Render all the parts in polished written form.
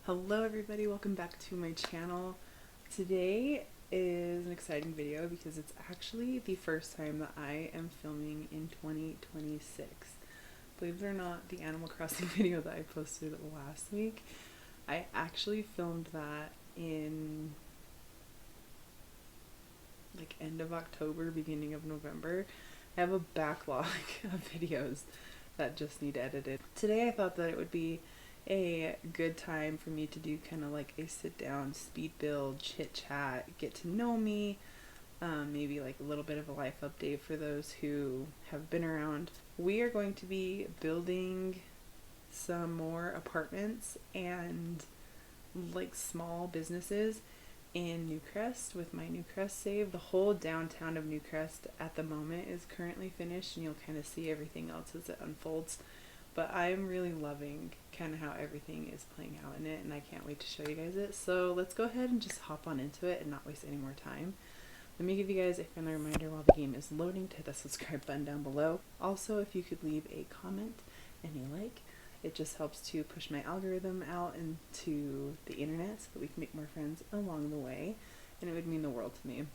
Hello everybody, welcome back to my channel. Today is an exciting video because it's actually the first time that I am filming in 2026. Believe it or not, the Animal Crossing video that I posted last week, I actually filmed that in like end of October, beginning of November. I have a backlog of videos that just need edited. Today I thought that it would be a good time for me to do kind of like a sit down speed build, chit chat, get to know me, maybe like a little bit of a life update for those who have been around. We are going to be building some more apartments and like small businesses in Newcrest with my Newcrest save. The whole downtown of Newcrest at the moment is currently finished, and you'll kind of see everything else as it unfolds. But I'm really loving kind of how everything is playing out in it, and I can't wait to show you guys it. So let's go ahead and just hop on into it and not waste any more time. Let me give you guys a friendly reminder while the game is loading to hit the subscribe button down below. Also, if you could leave a comment and a like, it just helps to push my algorithm out into the internet so that we can make more friends along the way, and it would mean the world to me.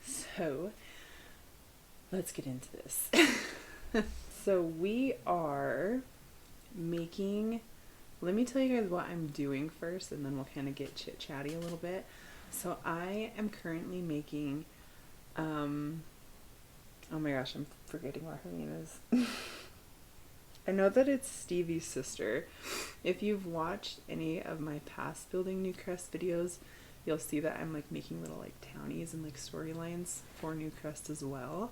So let's get into this. So we are making, let me tell you guys what I'm doing first, and then we'll kind of get chit chatty a little bit. So I am currently making, oh my gosh, I'm forgetting what her name is. I know that it's Stevie's sister. If you've watched any of my past Building Newcrest videos, you'll see that I'm like making little like townies and like storylines for Newcrest as well.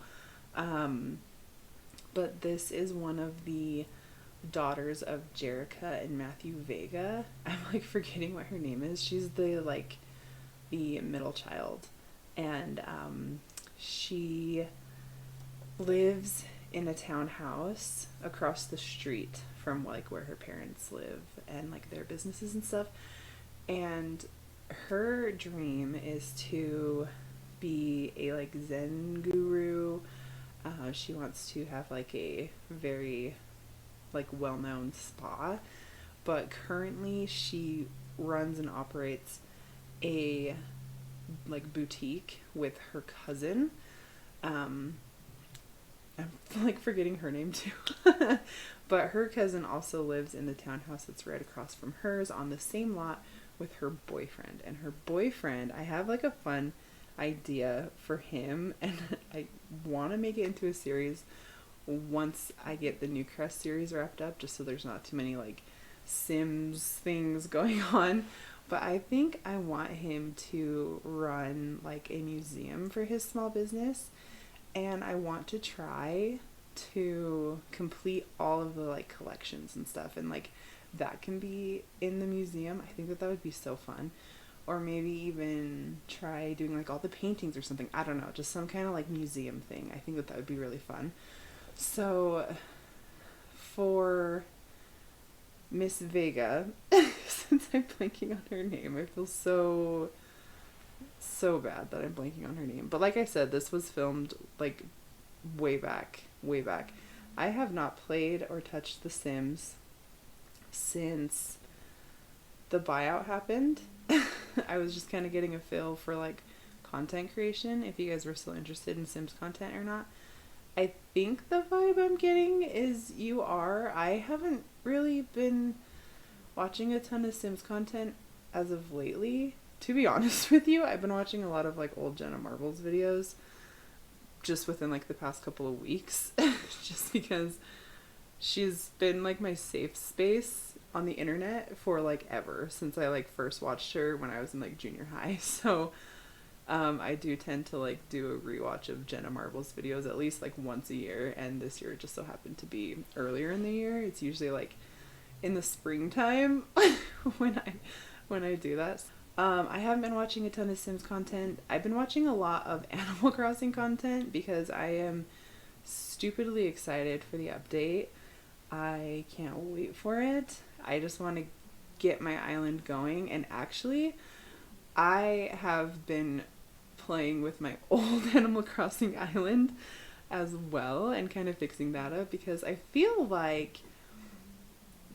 But this is one of the daughters of Jerica and Matthew Vega. I'm like forgetting what her name is. She's the like the middle child, and she lives in a townhouse across the street from like where her parents live and like their businesses and stuff. And her dream is to be a like Zen guru. She wants to have like a very like well-known spa, but currently she runs and operates a like boutique with her cousin. I'm like forgetting her name too. But her cousin also lives in the townhouse that's right across from hers on the same lot with her boyfriend. And her boyfriend, I have like a fun idea for him, and I want to make it into a series once I get the Newcrest series wrapped up, just so there's not too many like Sims things going on. But I think I want him to run like a museum for his small business, and I want to try to complete all of the like collections and stuff, and like that can be in the museum. I think that that would be so fun. Or maybe even try doing like all the paintings or something. I don't know, just some kind of like museum thing. I think that that would be really fun. So for Miss Vega, since I'm blanking on her name, I feel so bad that I'm blanking on her name. But like I said, this was filmed like way back. I have not played or touched The Sims since the buyout happened. I was just kind of getting a feel for like content creation, if you guys were still interested in Sims content or not. I think the vibe I'm getting is you are. I haven't really been watching a ton of Sims content as of lately. To be honest with you, I've been watching a lot of like old Jenna Marbles videos just within like the past couple of weeks, just because she's been like my safe space on the internet for like ever, since I like first watched her when I was in like junior high. So I do tend to like do a rewatch of Jenna Marbles videos at least like once a year, and this year it just so happened to be earlier in the year. It's usually like in the springtime when I do that. I haven't been watching a ton of Sims content. I've been watching a lot of Animal Crossing content because I am stupidly excited for the update. I can't wait for it. I just want to get my island going, and actually I have been playing with my old Animal Crossing island as well and kind of fixing that up, because I feel like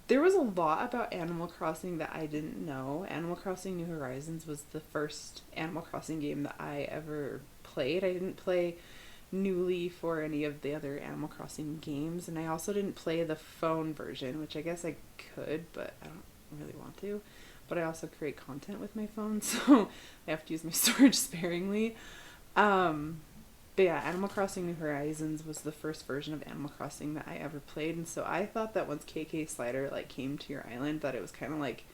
There was a lot about Animal Crossing that I didn't know. Animal Crossing New Horizons was the first Animal Crossing game that I ever played. I didn't play New Leaf or any of the other Animal Crossing games, and I also didn't play the phone version, which I guess I could, but I don't really want to. But I also create content with my phone, so I have to use my storage sparingly. Um, but yeah, Animal Crossing New Horizons was the first version of Animal Crossing that I ever played, and so I thought that once KK Slider like came to your island, that it was kind of like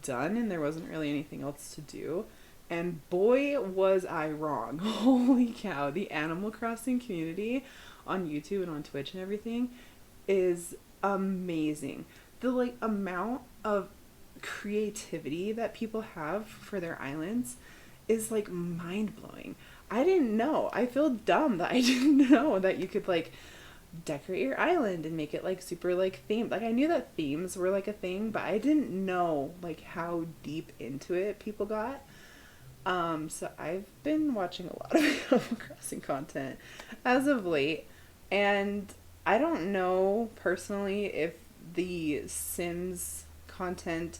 done and there wasn't really anything else to do. And boy, was I wrong. Holy cow, the Animal Crossing community on YouTube and on Twitch and everything is amazing. The like amount of creativity that people have for their islands is like mind blowing. I didn't know. I feel dumb that I didn't know that you could like decorate your island and make it like super like themed. Like I knew that themes were like a thing, but I didn't know like how deep into it people got. So I've been watching a lot of Animal Crossing content as of late, and I don't know personally if the Sims content,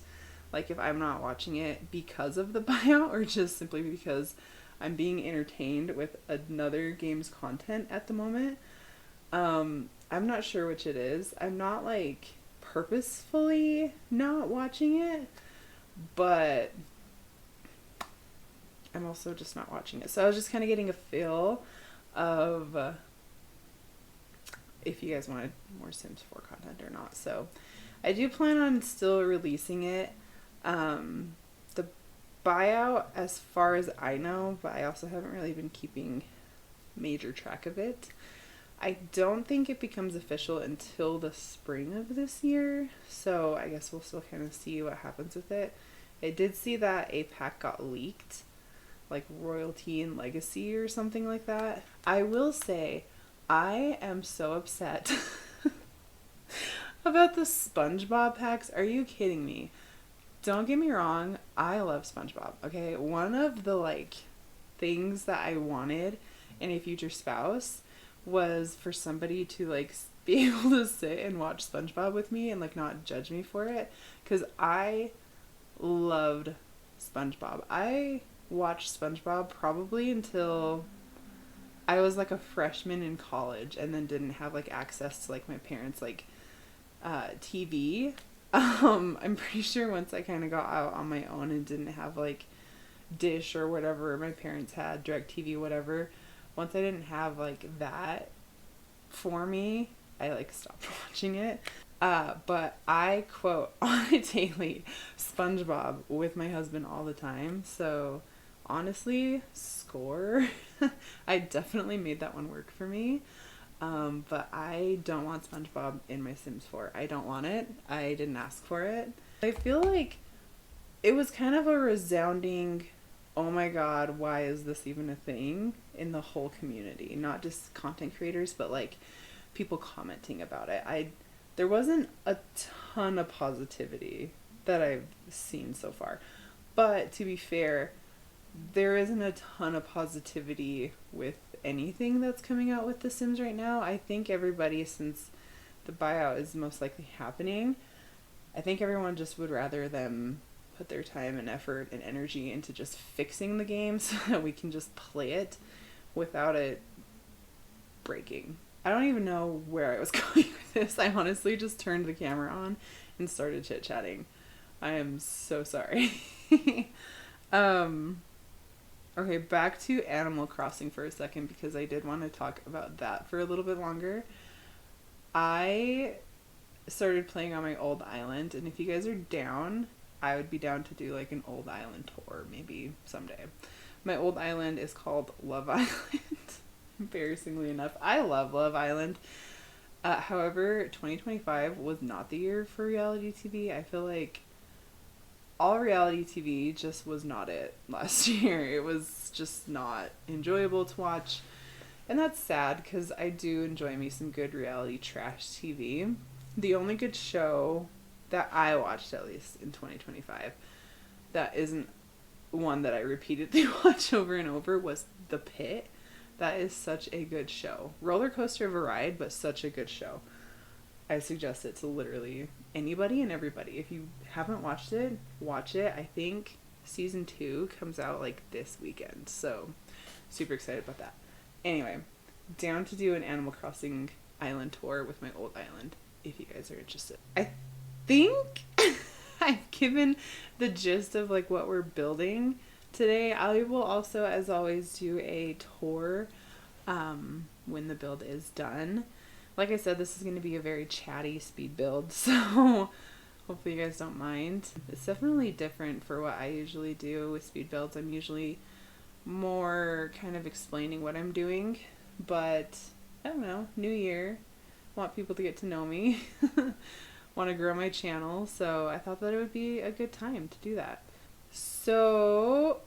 like if I'm not watching it because of the buyout or just simply because I'm being entertained with another game's content at the moment. I'm not sure which it is. I'm not like purposefully not watching it, but I'm also just not watching it. So I was just kind of getting a feel of if you guys wanted more Sims 4 content or not. So I do plan on still releasing it. The buyout, as far as I know, but I also haven't really been keeping major track of it. I don't think it becomes official until the spring of this year, so I guess we'll still kind of see what happens with it. I did see that a pack got leaked, like Royalty and Legacy or something like that. I will say, I am so upset about the SpongeBob packs. Are you kidding me? Don't get me wrong, I love SpongeBob, okay? One of the like things that I wanted in a future spouse was for somebody to like be able to sit and watch SpongeBob with me and like not judge me for it, because I loved SpongeBob. I watched SpongeBob probably until I was like a freshman in college, and then didn't have like access to like my parents like TV. I'm pretty sure once I kind of got out on my own and didn't have like Dish or whatever my parents had, DirecTV, whatever, once I didn't have like that for me, I like stopped watching it. But I quote on a daily SpongeBob with my husband all the time. So honestly, score. I definitely made that one work for me. But I don't want SpongeBob in my Sims 4. I don't want it. I didn't ask for it. I feel like it was kind of a resounding, oh my god, why is this even a thing in the whole community? Not just content creators, but like people commenting about it. There wasn't a ton of positivity that I've seen so far. But to be fair, there isn't a ton of positivity with anything that's coming out with The Sims right now. I think everybody, since the buyout is most likely happening, I think everyone just would rather them put their time and effort and energy into just fixing the game so that we can just play it without it breaking. I don't even know where I was going with this. I honestly just turned the camera on and started chit-chatting. I am so sorry. Okay, back to Animal Crossing for a second, because I did want to talk about that for a little bit longer. I started playing on my old island, and if you guys are down, I would be down to do like an old island tour maybe someday. My old island is called Love Island. Embarrassingly enough, I love Love Island. However, 2025 was not the year for reality TV. I feel like all reality TV just was not it last year. It was just not enjoyable to watch. And that's sad, because I do enjoy me some good reality trash TV. The only good show that I watched, at least in 2025, that isn't one that I repeatedly watch over and over, was The Pit. That is such a good show. Roller coaster of a ride, but such a good show. I suggest it to literally anybody and everybody. If you haven't watched it, watch it. I think season 2 comes out like this weekend, so super excited about that. Anyway, down to do an Animal Crossing island tour with my old island if you guys are interested. I think I've given the gist of like what we're building today. I will also, as always, do a tour when the build is done. Like I said, this is going to be a very chatty speed build, so hopefully you guys don't mind. It's definitely different for what I usually do with speed builds. I'm usually more kind of explaining what I'm doing, but I don't know, new year, want people to get to know me, want to grow my channel, so I thought that it would be a good time to do that. So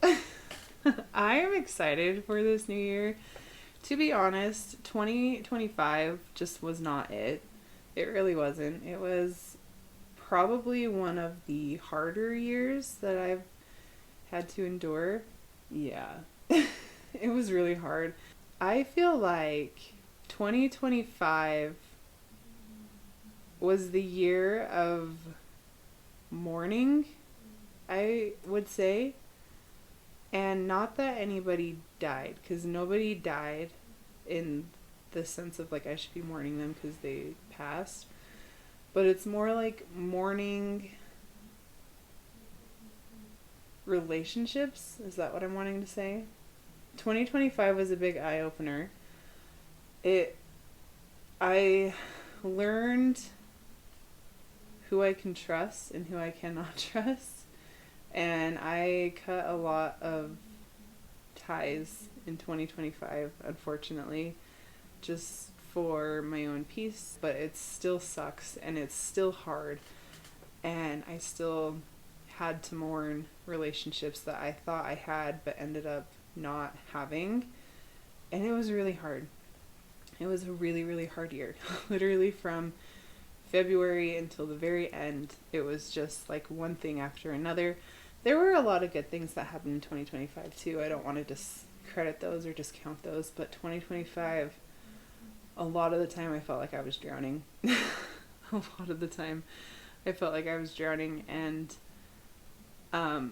I am excited for this new year. To be honest, 2025 just was not it. It really wasn't. It was probably one of the harder years that I've had to endure. Yeah, it was really hard. I feel like 2025 was the year of mourning, I would say. And not that anybody died, because nobody died in the sense of like I should be mourning them because they passed. But it's more like mourning relationships. Is that what I'm wanting to say? 2025 was a big eye-opener. I learned who I can trust and who I cannot trust. And I cut a lot of ties in 2025, unfortunately, just for my own peace. But it still sucks and it's still hard. And I still had to mourn relationships that I thought I had but ended up not having. And it was really hard. It was a really, really hard year. Literally from February until the very end, it was just like one thing after another. There were a lot of good things that happened in 2025 too. I don't want to discredit those or discount those, but 2025, a lot of the time I felt like I was drowning. A lot of the time I felt like I was drowning, and I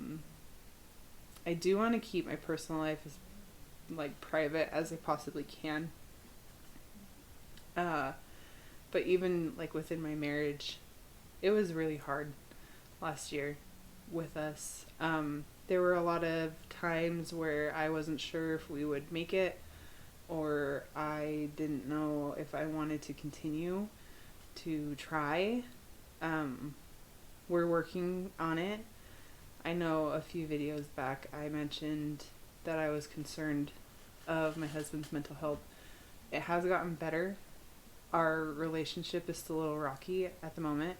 do want to keep my personal life as like private as I possibly can. But even like within my marriage, it was really hard last year with us. There were a lot of times where I wasn't sure if we would make it, or I didn't know if I wanted to continue to try. We're working on it. I know a few videos back I mentioned that I was concerned of my husband's mental health. It has gotten better. Our relationship is still a little rocky at the moment,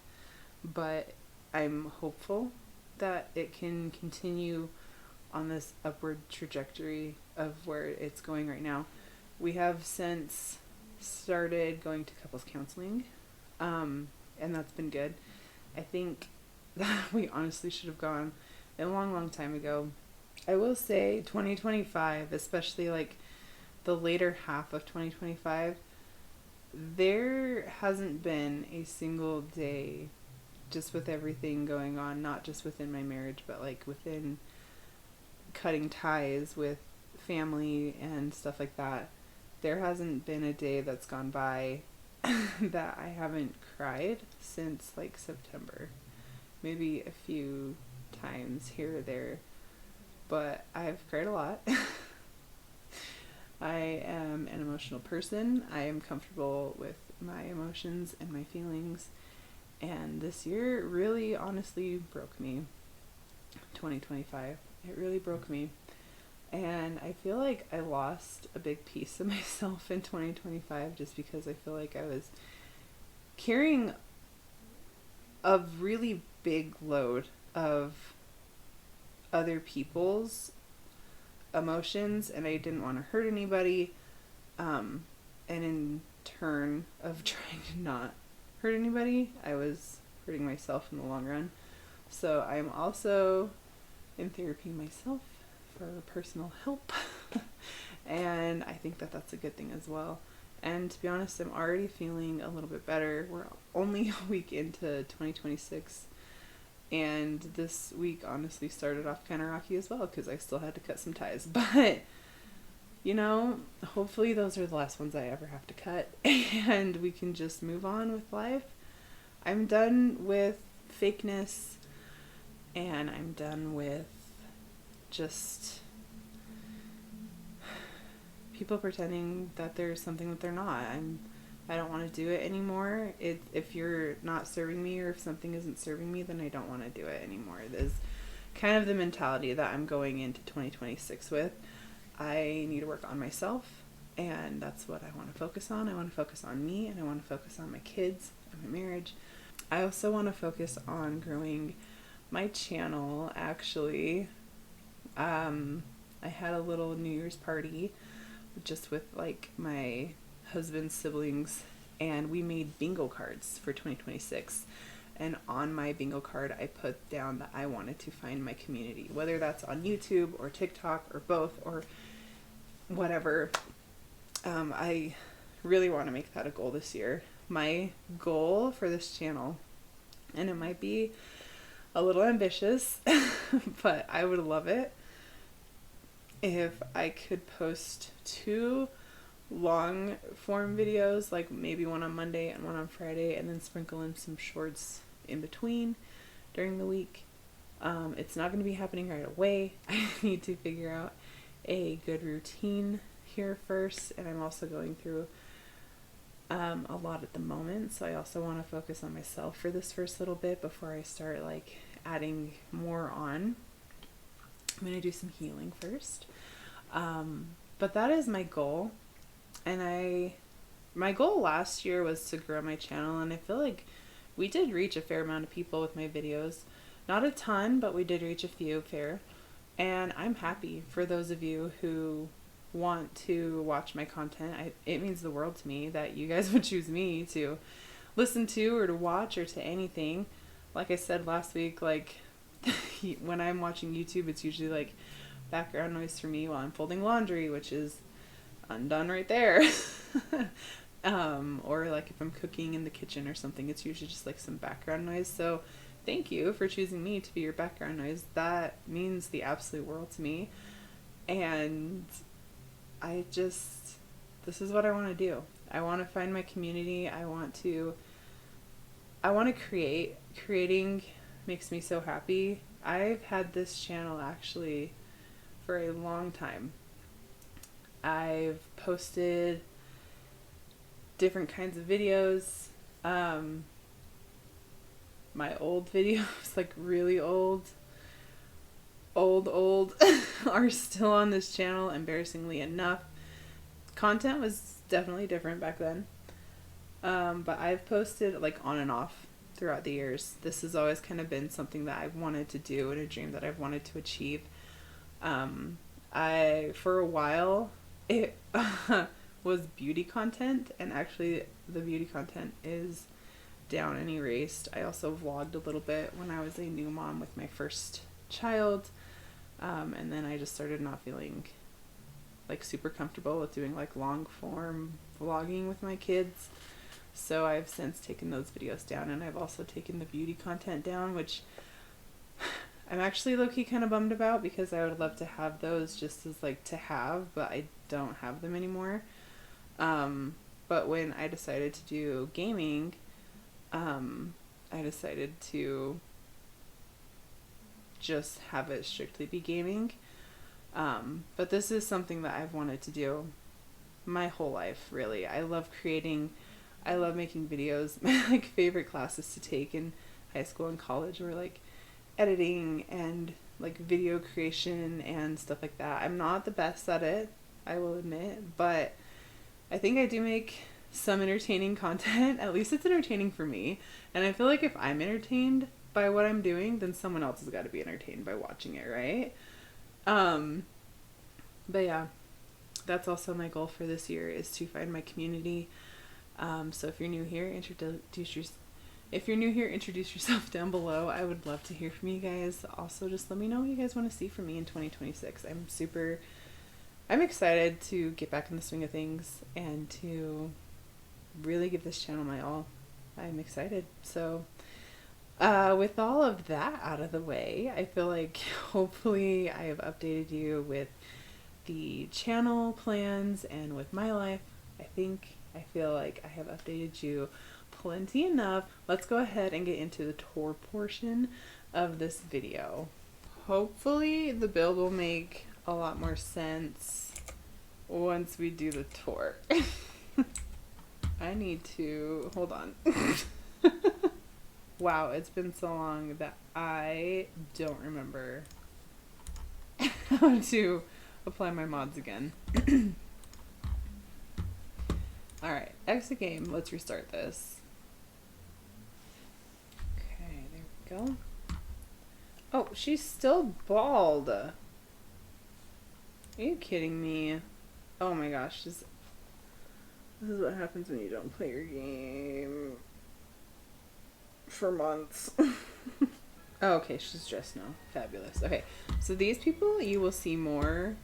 but I'm hopeful that it can continue on this upward trajectory of where it's going right now. We have since started going to couples counseling, and that's been good. I think that we honestly should have gone a long, long time ago. I will say 2025, especially like the later half of 2025, there hasn't been a single day, just with everything going on, not just within my marriage, but like within cutting ties with family and stuff like that. There hasn't been a day that's gone by that I haven't cried since like September. Maybe a few times here or there, but I've cried a lot. I am an emotional person. I am comfortable with my emotions and my feelings. And this year really honestly broke me. 2025. It really broke me. And I feel like I lost a big piece of myself in 2025 just because I feel like I was carrying a really big load of other people's emotions, and I didn't want to hurt anybody, and in turn of trying to not hurt anybody, I was hurting myself in the long run. So I'm also in therapy myself for personal help and I think that that's a good thing as well. And to be honest, I'm already feeling a little bit better. We're only a week into 2026, and this week honestly started off kind of rocky as well because I still had to cut some ties. But, you know, hopefully those are the last ones I ever have to cut and we can just move on with life. I'm done with fakeness, and I'm done with just people pretending that there's something that they're not. I don't want to do it anymore. If you're not serving me, or if something isn't serving me, then I don't want to do it anymore. There's kind of the mentality that I'm going into 2026 with. I need to work on myself, and that's what I want to focus on. I want to focus on me, and I want to focus on my kids and my marriage. I also want to focus on growing my channel, actually. I had a little New Year's party just with like my husband's siblings, and we made bingo cards for 2026. And on my bingo card, I put down that I wanted to find my community, whether that's on YouTube or TikTok or both or whatever. I really want to make that a goal this year. My goal for this channel, and it might be a little ambitious, but I would love it if I could post 2 long form videos, like maybe one on Monday and one on Friday, and then sprinkle in some shorts in between during the week. It's not going to be happening right away. I need to figure out a good routine here first, and I'm also going through a lot at the moment, so I also want to focus on myself for this first little bit before I start like adding more on. I'm going to do some healing first, but that is my goal. And my goal last year was to grow my channel, and I feel like we did reach a fair amount of people with my videos. Not a ton, but we did reach a few fair. And I'm happy for those of you who want to watch my content. It means the world to me that you guys would choose me to listen to or to watch or to anything. Like I said last week, like when I'm watching YouTube, it's usually like background noise for me while I'm folding laundry, which is undone right there. Or like if I'm cooking in the kitchen or something, it's usually just like some background noise. So thank you for choosing me to be your background noise. That means the absolute world to me. And this is what I want to do. I want to find my community. I want to create. Creating makes me so happy. I've had this channel actually for a long time. I've posted different kinds of videos. My old videos, like really old, are still on this channel, embarrassingly enough. Content was definitely different back then. But I've posted like on and off throughout the years. This has always kind of been something that I've wanted to do and a dream that I've wanted to achieve. For a while, it was beauty content, and actually the beauty content is down and erased. I also vlogged a little bit when I was a new mom with my first child, and then I just started not feeling like super comfortable with doing like long form vlogging with my kids, so I've since taken those videos down, and I've also taken the beauty content down, which I'm actually low-key kind of bummed about because I would love to have those just as like to have, but I don't have them anymore. But when I decided to do gaming, I decided to just have it strictly be gaming. But this is something that I've wanted to do my whole life, really. I love creating, I love making videos. My like favorite classes to take in high school and college were like editing and like video creation and stuff like that. I'm not the best at it, I will admit, but I think I do make some entertaining content. At least it's entertaining for me. And I feel like if I'm entertained by what I'm doing, then someone else has got to be entertained by watching it, right? But yeah, that's also my goal for this year, is to find my community. So if you're new here, introduce yourself down below. I would love to hear from you guys. Also, just let me know what you guys want to see from me in 2026. I'm excited to get back in the swing of things and to really give this channel my all. I'm excited. So, with all of that out of the way, I feel like hopefully I have updated you with the channel plans and with my life. I feel like I have updated you plenty enough. Let's go ahead and get into the tour portion of this video. Hopefully the build will make a lot more sense once we do the tour. I need to hold on. Wow, it's been so long that I don't remember how to apply my mods again. Alright, exit game. Let's restart this. Okay, there we go. Oh, she's still bald. Are you kidding me? Oh my gosh, this is what happens when you don't play your game for months. Oh, okay, she's dressed now. Fabulous. Okay, so these people you will see more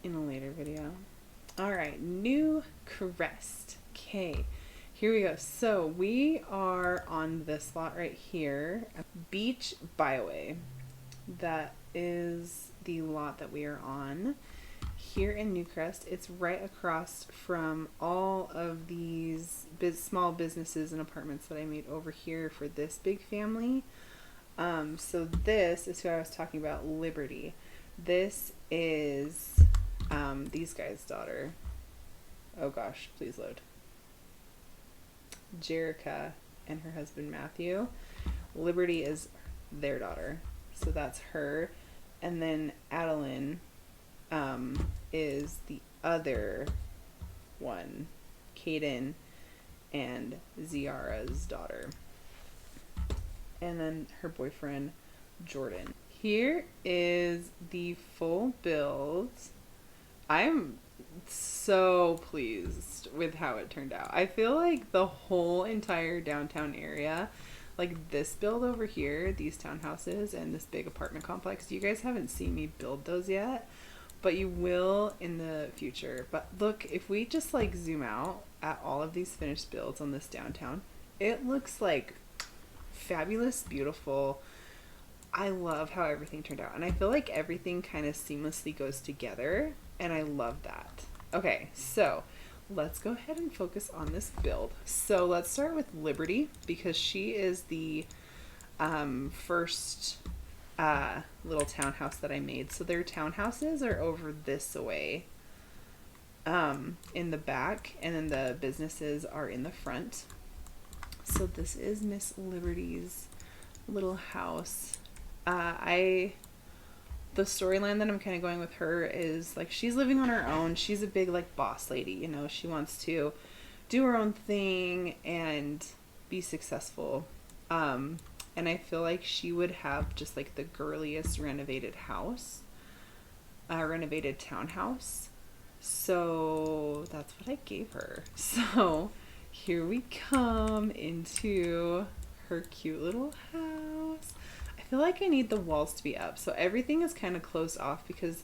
in a later video. Alright, New Crest. Okay, here we go. So we are on this lot right here, Beach Byway. That is the lot that we are on here in Newcrest. It's right across from all of these small businesses and apartments that I made over here for this big family. So this is who I was talking about, Liberty. This is these guys' daughter. Oh gosh, please load. Jerica and her husband Matthew. Liberty is their daughter. So that's her. And then Adeline is the other one, Kaden and Ziara's daughter. And then her boyfriend, Jordan. Here is the full build. I'm so pleased with how it turned out. I feel like the whole entire downtown area, like this build over here, these townhouses and this big apartment complex, you guys haven't seen me build those yet, but you will in the future. But look, if we just like zoom out at all of these finished builds on this downtown, it looks like fabulous, beautiful. I love how everything turned out, and I feel like everything kind of seamlessly goes together, and I love that. Okay, so let's go ahead and focus on this build. So let's start with Liberty, because she is the first little townhouse that I made. So their townhouses are over this way in the back, and then the businesses are in the front. So this is Miss Liberty's little house. The storyline that I'm kind of going with her is like she's living on her own. She's a big like boss lady, you know. She wants to do her own thing and be successful. And I feel like she would have just like the girliest renovated house, renovated townhouse. So that's what I gave her. So here we come into her cute little house. I feel like I need the walls to be up, so everything is kind of closed off because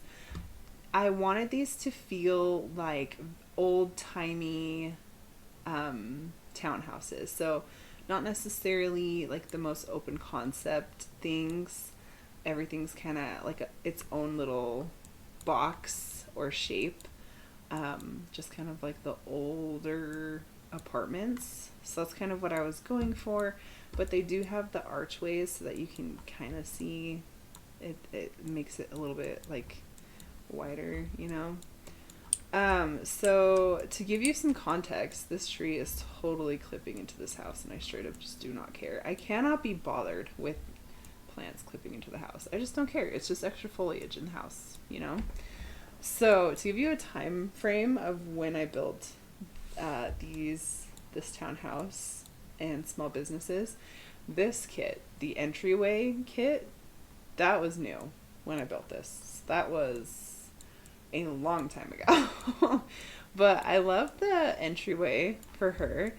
I wanted these to feel like old-timey townhouses. So not necessarily like the most open concept things. Everything's kind of like its own little box or shape. Just kind of like the older apartments. So that's kind of what I was going for. But they do have the archways so that you can kind of see it. It makes it a little bit like wider, you know. So to give you some context, this tree is totally clipping into this house, and I straight up just do not care. I cannot be bothered with plants clipping into the house. I just don't care. It's just extra foliage in the house, you know. So to give you a time frame of when I built this townhouse and small businesses, this kit, the entryway kit, that was new when I built this. That was a long time ago. But I love the entryway for her.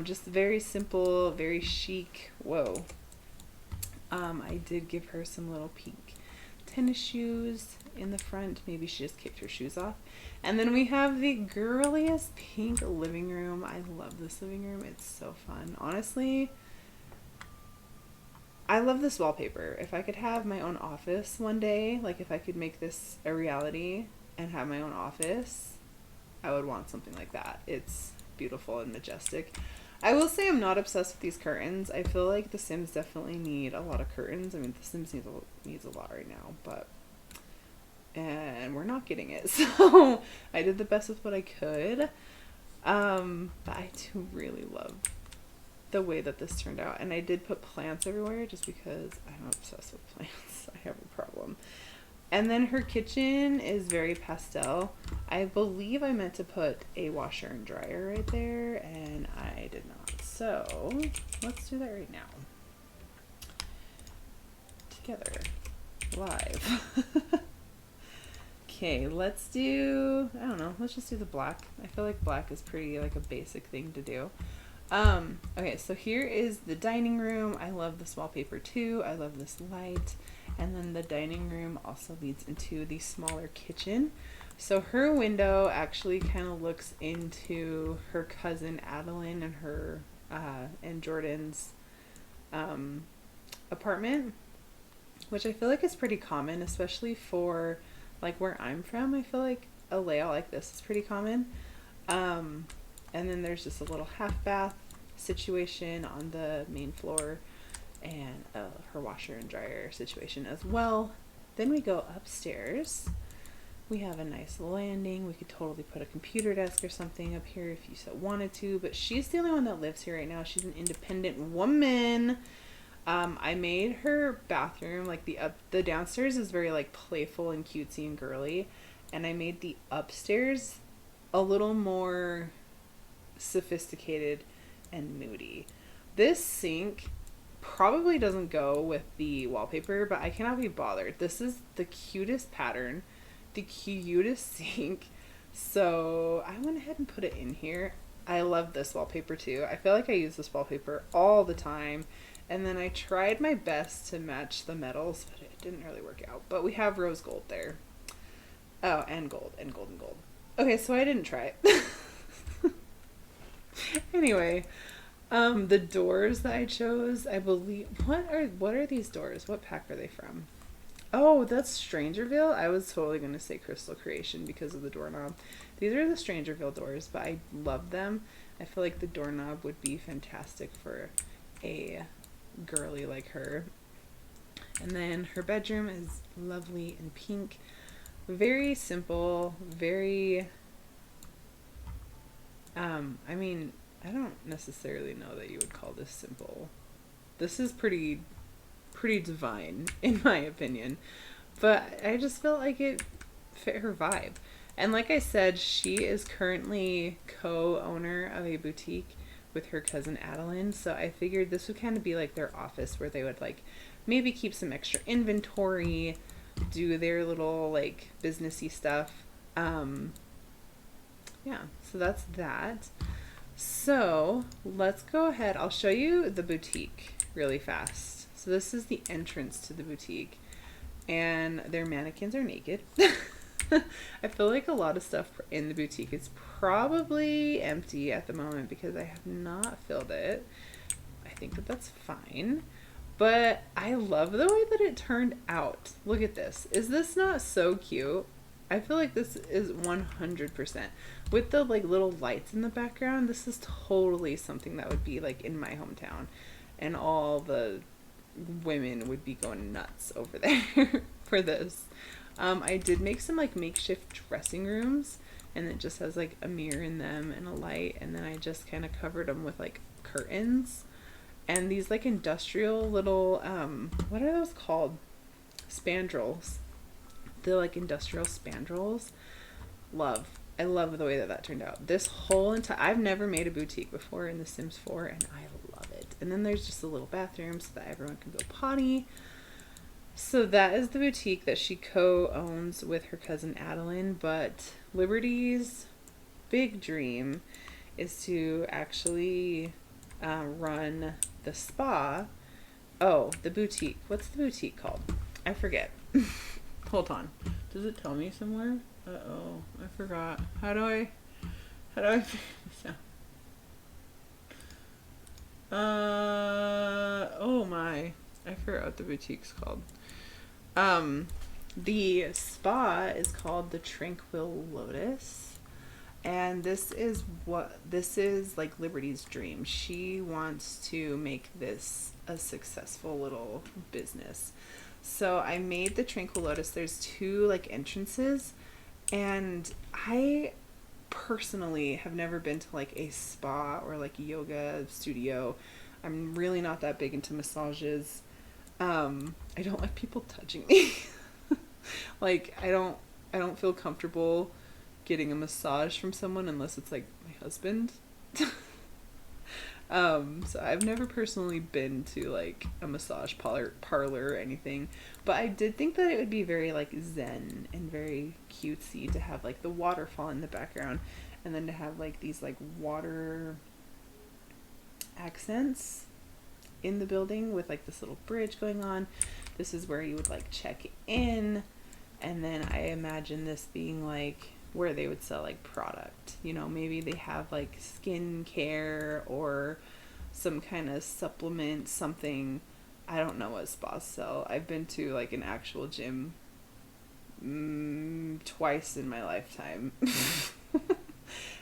Just very simple, very chic. Whoa. I did give her some little pink tennis shoes in the front. Maybe she just kicked her shoes off. And then we have the girliest pink living room. I love this living room. It's so fun. Honestly, I love this wallpaper. If I could have my own office one day, like if I could make this a reality and have my own office, I would want something like that. It's beautiful and majestic. I will say I'm not obsessed with these curtains. I feel like The Sims definitely need a lot of curtains. I mean, The Sims needs a lot right now, and we're not getting it. So I did the best with what I could. But I do really love the way that this turned out. And I did put plants everywhere just because I'm obsessed with plants. I have a problem. And then her kitchen is very pastel. I believe I meant to put a washer and dryer right there, and I did not. So let's do that right now. Together. Live. Okay, let's do, I don't know, let's just do the black. I feel like black is pretty like a basic thing to do. Okay, so here is the dining room. I love this wallpaper too. I love this light. And then the dining room also leads into the smaller kitchen. So her window actually kind of looks into her cousin Adeline and her and Jordan's apartment, which I feel like is pretty common, especially for like where I'm from. I feel like a layout like this is pretty common. And then there's just a little half bath situation on the main floor, and her washer and dryer situation as well. Then we go upstairs. We have a nice landing. We could totally put a computer desk or something up here if you so wanted to, but she's the only one that lives here right now. She's an independent woman. I made her bathroom, like the downstairs is very like playful and cutesy and girly, and I made the upstairs a little more sophisticated and moody. This sink probably doesn't go with the wallpaper, but I cannot be bothered. This is the cutest pattern, the cutest sink, so I went ahead and put it in here. I love this wallpaper too. I feel like I use this wallpaper all the time, and then I tried my best to match the metals, but it didn't really work out. But we have rose gold there. Oh, and gold and gold and gold. Okay, so I didn't try it. Anyway, the doors that I chose, I believe, what are these doors? What pack are they from? Oh, that's Strangerville. I was totally going to say Crystal Creation because of the doorknob. These are the Strangerville doors, but I love them. I feel like the doorknob would be fantastic for a girly like her. And then her bedroom is lovely and pink. Very simple, very I mean, I don't necessarily know that you would call this simple. This is pretty divine, in my opinion. But I just felt like it fit her vibe. And like I said, she is currently co-owner of a boutique with her cousin Adeline. So I figured this would kind of be like their office where they would like maybe keep some extra inventory, do their little like businessy stuff. Yeah, so that's that. So let's go ahead. I'll show you the boutique really fast. So this is the entrance to the boutique, and their mannequins are naked. I feel like a lot of stuff in the boutique is probably empty at the moment because I have not filled it. I think that that's fine. But I love the way that it turned out. Look at this. Is this not so cute? I feel like this is 100%. With the like little lights in the background, this is totally something that would be like in my hometown. And all the women would be going nuts over there for this. I did make some like makeshift dressing rooms, and it just has like a mirror in them and a light, and then I just kind of covered them with like curtains. And these like industrial little, what are those called? Spandrels. The like industrial spandrels. I love the way that turned out. This whole entire, I've never made a boutique before in The Sims 4, and I love it. And then there's just a little bathroom so that everyone can go potty. So that is the boutique that she co-owns with her cousin Adeline, but Liberty's big dream is to actually run the spa. Oh, the boutique. What's the boutique called? I forget. Hold on. Does it tell me somewhere? Uh-oh. I forgot. How do I figure this out? Oh my. I forgot what the boutique's called. The spa is called the Tranquil Lotus. And this is like Liberty's dream. She wants to make this a successful little business. So I made the Tranquil Lotus. There's two like entrances, and I personally have never been to like a spa or like a yoga studio. I'm really not that big into massages. I don't like people touching me. Like I don't feel comfortable getting a massage from someone unless it's like my husband. So I've never personally been to like a massage parlor or anything, but I did think that it would be very like zen and very cutesy to have like the waterfall in the background, and then to have like these like water accents in the building with like this little bridge going on. This is where you would like check in, and then I imagine this being like where they would sell like product. You know, maybe they have like skincare or some kind of supplement, something. I don't know what spas sell. I've been to like an actual gym twice in my lifetime.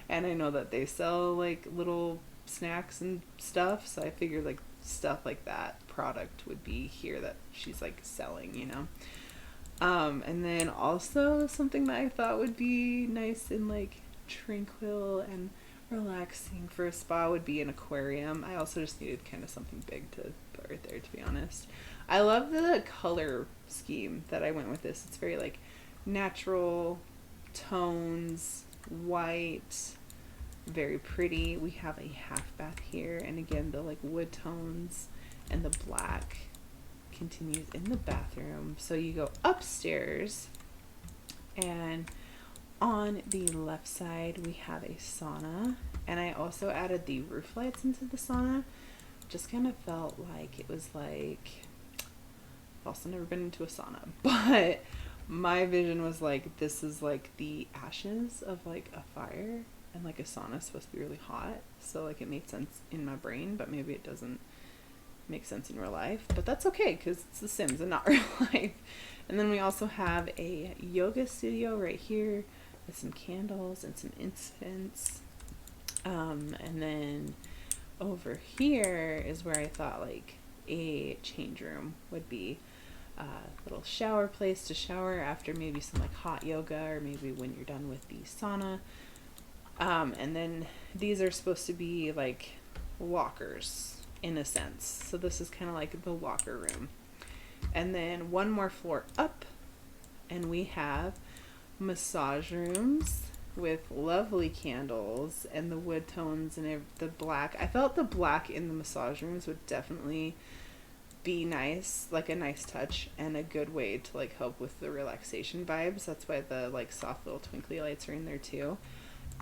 And I know that they sell like little snacks and stuff, so I figured like stuff like that product would be here that she's like selling, you know. And then also something that I thought would be nice and like tranquil and relaxing for a spa would be an aquarium. I also just needed kind of something big to put right there, to be honest. I love the color scheme that I went with this. It's very like natural tones, white, very pretty. We have a half bath here, and again the like wood tones and the black continues in the bathroom. So you go upstairs, and on the left side we have a sauna, and I also added the roof lights into the sauna. Just kind of felt like it was like, I've also never been into a sauna, but my vision was like, this is like the ashes of like a fire, and like a sauna is supposed to be really hot, so like it made sense in my brain, but maybe it doesn't make sense in real life, but that's okay because it's The Sims and not real life. And then we also have a yoga studio right here with some candles and some incense. And then over here is where I thought like a change room would be, a little shower place to shower after maybe some like hot yoga, or maybe when you're done with the sauna. And then these are supposed to be like lockers in a sense. So this is kind of like the locker room. And then one more floor up, and we have massage rooms with lovely candles and the wood tones and the black. I felt the black in the massage rooms would definitely be nice, like a nice touch and a good way to like help with the relaxation vibes. That's why the like soft little twinkly lights are in there too.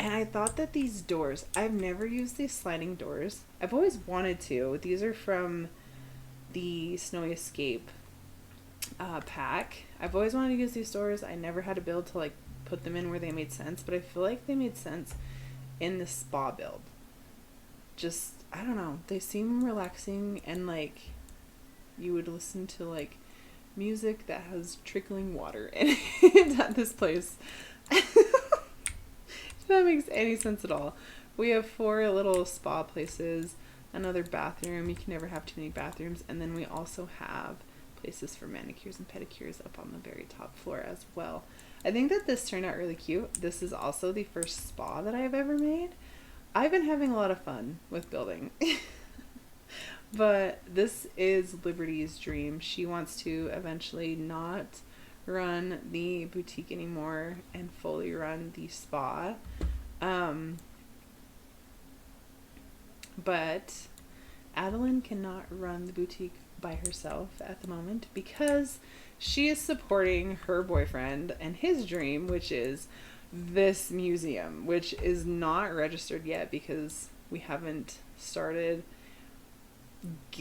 And I thought that these doors, I've never used these sliding doors. I've always wanted to. These are from the Snowy Escape pack. I've always wanted to use these doors. I never had a build to like put them in where they made sense, but I feel like they made sense in the spa build. Just, I don't know, they seem relaxing, and like you would listen to like music that has trickling water in it at this place. If that makes any sense at all. We have 4 little spa places, another bathroom. You can never have too many bathrooms. And then we also have places for manicures and pedicures up on the very top floor as well. I think that this turned out really cute. This is also the first spa that I've ever made. I've been having a lot of fun with building. But this is Liberty's dream. She wants to eventually not run the boutique anymore and fully run the spa. But Adeline cannot run the boutique by herself at the moment because she is supporting her boyfriend and his dream, which is this museum, which is not registered yet because we haven't started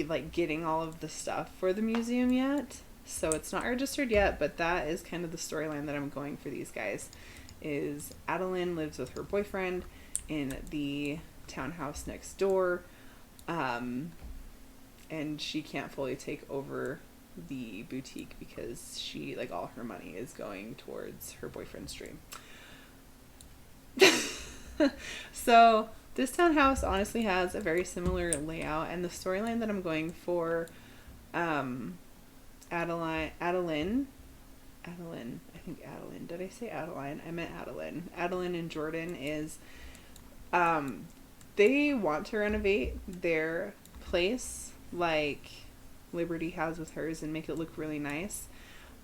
like getting all of the stuff for the museum yet. So it's not registered yet, but that is kind of the storyline that I'm going for these guys. Is Adeline lives with her boyfriend in the townhouse next door, and she can't fully take over the boutique because she, like, all her money is going towards her boyfriend's dream. So this townhouse honestly has a very similar layout, and the storyline that I'm going for, Adeline, I think Adeline. Did I say Adeline? I meant Adeline. Adeline and Jordan is, they want to renovate their place like Liberty has with hers and make it look really nice,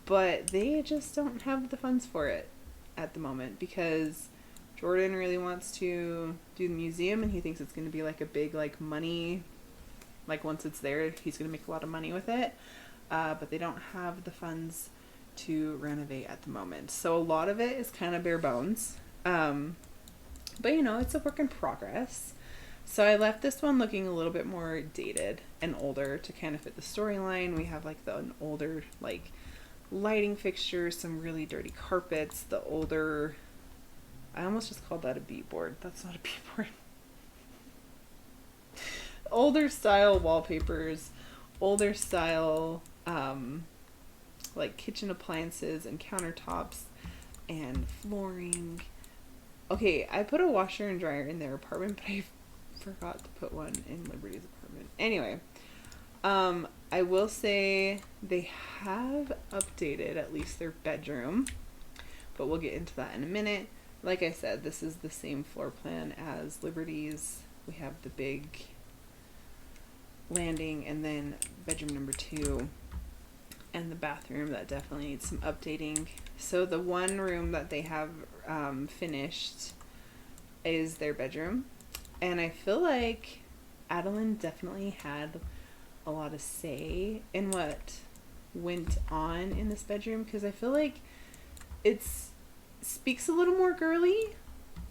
but they just don't have the funds for it at the moment because Jordan really wants to do the museum and he thinks it's going to be like a big, like, money, like, once it's there he's going to make a lot of money with it, but they don't have the funds to renovate at the moment, so a lot of it is kind of bare bones, but you know, it's a work in progress. So I left this one looking a little bit more dated and older to kind of fit the storyline. We have, like, an older, like, lighting fixture, some really dirty carpets, the older, I almost just called that a beatboard. That's not a beatboard. Older style wallpapers, older style, like, kitchen appliances and countertops and flooring. Okay, I put a washer and dryer in their apartment, but I forgot to put one in Liberty's apartment. Anyway, I will say they have updated at least their bedroom, but we'll get into that in a minute. Like I said, this is the same floor plan as Liberty's. We have the big landing and then bedroom number 2 and the bathroom that definitely needs some updating. So the one room that they have finished is their bedroom. And I feel like Adeline definitely had a lot of say in what went on in this bedroom, because I feel like it speaks a little more girly,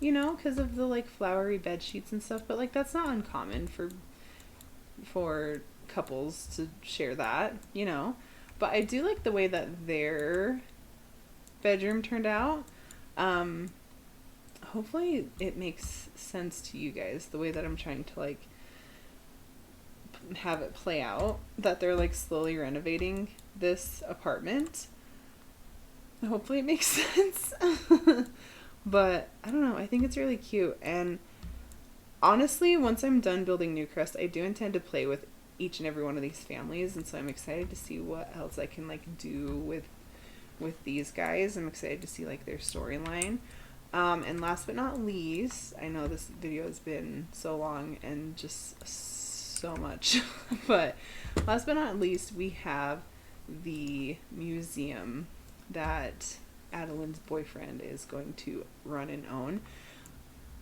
you know, because of the, like, flowery bed sheets and stuff, but, like, that's not uncommon for couples to share that, you know. But I do like the way that their bedroom turned out. Hopefully it makes sense to you guys, the way that I'm trying to, like, have it play out, that they're, like, slowly renovating this apartment. Hopefully it makes sense. But I don't know, I think it's really cute, and honestly, once I'm done building Newcrest, I do intend to play with each and every one of these families, and so I'm excited to see what else I can, like, do with these guys. I'm excited to see, like, their storyline. And last but not least, I know this video has been so long and just so much, but last but not least, we have the museum that Adeline's boyfriend is going to run and own.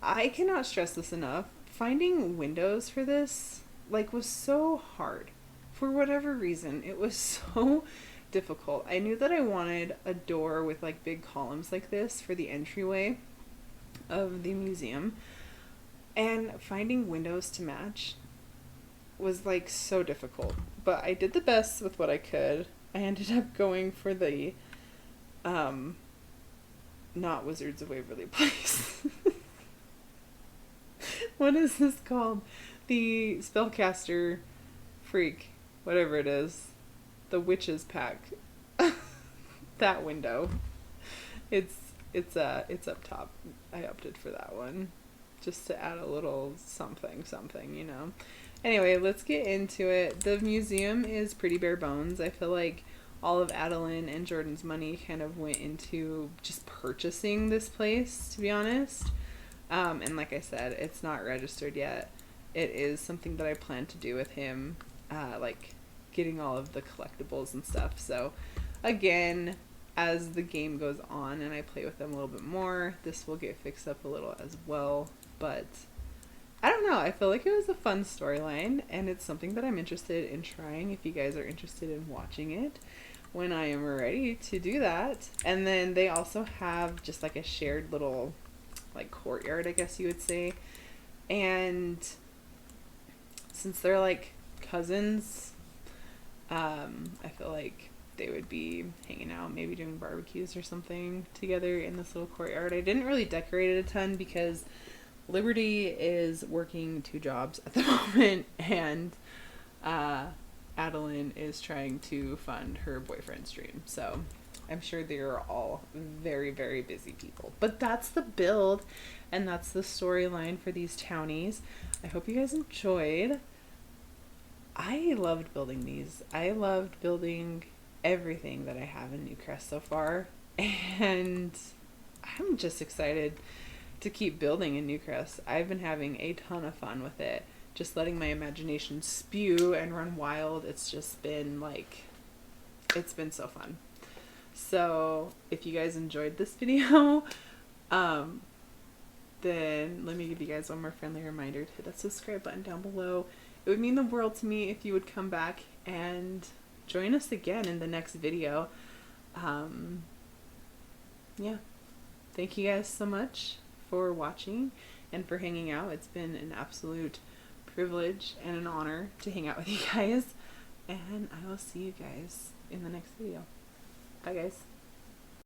I cannot stress this enough. Finding windows for this, like, was so hard. For whatever reason, it was so difficult. I knew that I wanted a door with, like, big columns like this for the entryway of the museum, and finding windows to match was, like, so difficult, but I did the best with what I could. I ended up going for the not Wizards of Waverly Place. What is this called? The Spellcaster Freak, whatever it is. The Witches pack. That window. It's up top. I opted for that one just to add a little something, you know. Anyway, let's get into it. The museum is pretty bare bones. I feel like all of Adeline and Jordan's money kind of went into just purchasing this place, to be honest. And like I said, it's not registered yet. It is something that I plan to do with him, like getting all of the collectibles and stuff. So again, as the game goes on and I play with them a little bit more, this will get fixed up a little as well. But I don't know, I feel like it was a fun storyline, and it's something that I'm interested in trying if you guys are interested in watching it when I am ready to do that. And then they also have just like a shared little, like, courtyard, I guess you would say. And since they're, like, cousins, I feel like they would be hanging out, maybe doing barbecues or something together in this little courtyard. I didn't really decorate it a ton because Liberty is working 2 jobs at the moment, and Adeline is trying to fund her boyfriend's dream. So I'm sure they're all very, very busy people. But that's the build, and that's the storyline for these townies. I hope you guys enjoyed. I loved building these. I loved building everything that I have in Newcrest so far. And I'm just excited to keep building in Newcrest. I've been having a ton of fun with it. Just letting my imagination spew and run wild. It's just been like, it's been so fun. So if you guys enjoyed this video, then let me give you guys one more friendly reminder to hit that subscribe button down below. It would mean the world to me if you would come back and join us again in the next video. Yeah. Thank you guys so much for watching and for hanging out. It's been an absolute privilege and an honor to hang out with you guys. And I will see you guys in the next video. Bye, guys.